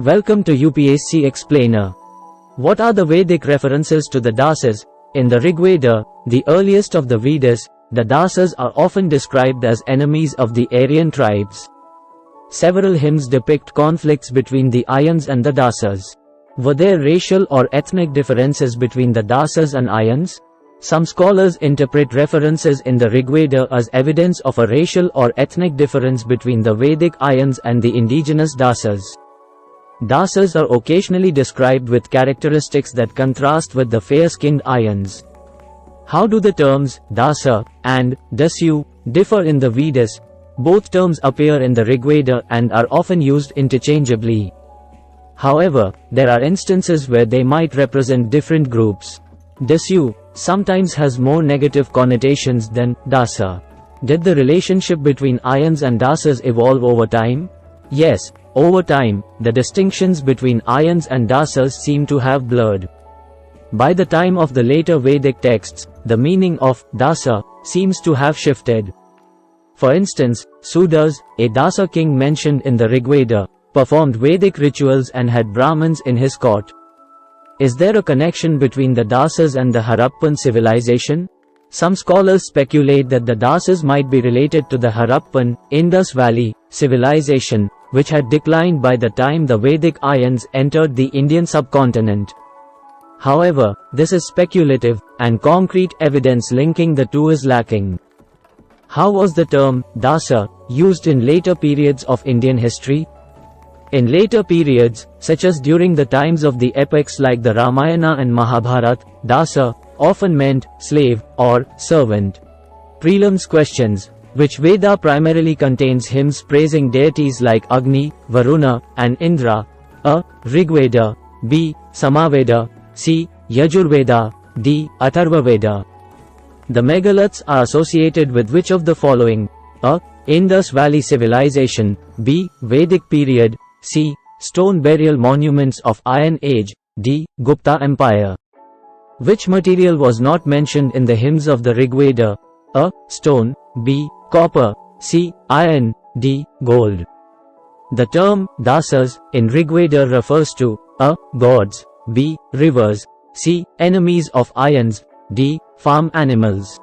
Welcome to UPSC Explainer. What are the Vedic references to the Dasas? In the Rig Veda, the earliest of the Vedas, the Dasas are often described as enemies of the Aryan tribes. Several hymns depict conflicts between the Aryans and the Dasas. Were there racial or ethnic differences between the Dasas and Aryans? Some scholars interpret references in the Rig Veda as evidence of a racial or ethnic difference between the Vedic Aryans and the indigenous Dasas. Dasas are occasionally described with characteristics that contrast with the fair-skinned Aryans. How do the terms Dasa and Dasu differ in the Vedas? Both terms appear in the Rig Veda and are often used interchangeably. However, there are instances where they might represent different groups. Dasu sometimes has more negative connotations than Dasa. Did the relationship between Aryans and Dasas evolve over time? Yes, over time, the distinctions between Aryans and Dasas seem to have blurred. By the time of the later Vedic texts, the meaning of Dasa seems to have shifted. For instance, Sudas, a Dasa king mentioned in the Rig Veda, performed Vedic rituals and had Brahmins in his court. Is there a connection between the Dasas and the Harappan civilization? Some scholars speculate that the Dasas might be related to the Harappan, Indus Valley, civilization, which had declined by the time the Vedic Aryans entered the Indian subcontinent. However, this is speculative, and concrete evidence linking the two is lacking. How was the term Dasa used in later periods of Indian history? In later periods, such as during the times of the epics like the Ramayana and Mahabharata, Dasa often meant slave or servant. Prelims questions. Which Veda primarily contains hymns praising deities like Agni, Varuna, and Indra? A. Rig Veda. B. Samaveda. C. Yajurveda. D. Atharva Veda. The megaliths are associated with which of the following? A. Indus Valley civilization. B. Vedic period. C. Stone burial monuments of Iron Age. D. Gupta Empire. Which material was not mentioned in the hymns of the Rig Veda? A. Stone. B. Copper. C. Iron. D. Gold. The term Dasas in Rig Veda refers to A. Gods. B. Rivers. C. Enemies of Aryans. D. Farm animals.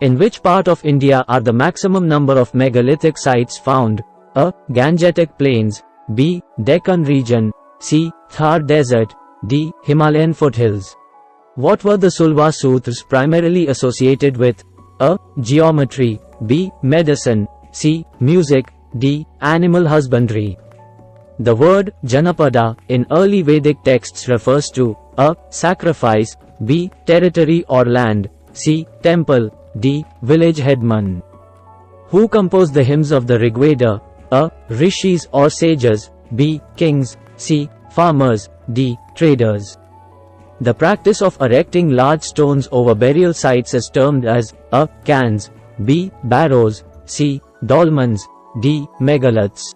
In which part of India are the maximum number of megalithic sites found? A. Gangetic Plains. B. Deccan region. C. Thar Desert. D. Himalayan foothills. What were the Sulva Sutras primarily associated with? A. Geometry. B. Medicine. C. Music. D. Animal husbandry. The word Janapada in early Vedic texts refers to A. Sacrifice. B. Territory or land. C. Temple. D. Village headman. Who composed the hymns of the Rig Veda? A. Rishis or sages. B. Kings. C. Farmers. D. Traders. The practice of erecting large stones over burial sites is termed as A. Cans. B. Barrows. C. Dolmens. D. Megaliths.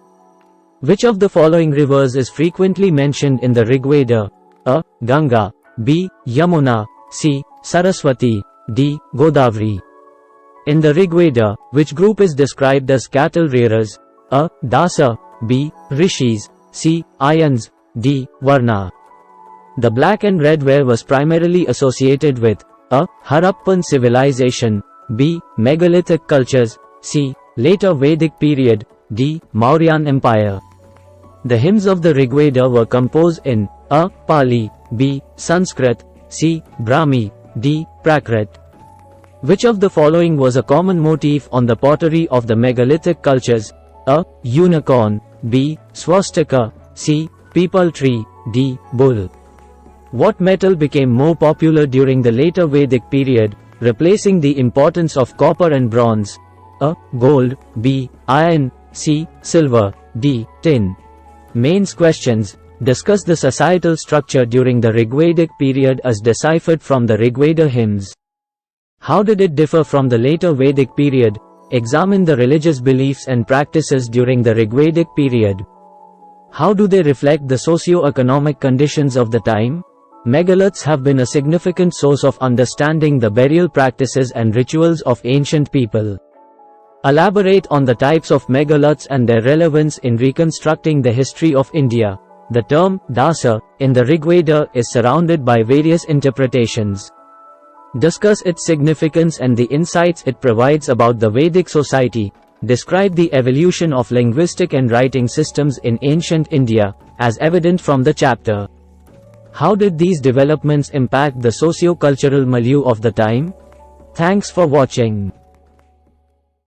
Which of the following rivers is frequently mentioned in the Rig Veda? A. Ganga. B. Yamuna. C. Saraswati. D. Godavari. In the Rig Veda, which group is described as cattle rearers? A. Dasa. B. Rishis. C. Aryans. D. Varna. The black and red ware was primarily associated with A. Harappan civilization. B. Megalithic cultures. C. Later Vedic period. D. Mauryan Empire. The hymns of the Rig Veda were composed in A. Pali. B. Sanskrit. C. Brahmi. D. Prakrit. Which of the following was a common motif on the pottery of the megalithic cultures? A. Unicorn. B. Swastika. C. Peepal tree. D. Bull. What metal became more popular during the later Vedic period, replacing the importance of copper and bronze? A. Gold. B. Iron. C. Silver. D. Tin. Mains questions. Discuss the societal structure during the Rigvedic period as deciphered from the Rigveda hymns. How did it differ from the later Vedic period? Examine the religious beliefs and practices during the Rigvedic period. How do they reflect the socio-economic conditions of the time? Megaliths have been a significant source of understanding the burial practices and rituals of ancient people. Elaborate on the types of megaliths and their relevance in reconstructing the history of India. The term dasa in the Rigveda is surrounded by various interpretations. Discuss its significance and the insights it provides about the Vedic society. Describe the evolution of linguistic and writing systems in ancient India, as evident from the chapter. How did these developments impact the socio-cultural milieu of the time? Thanks for watching.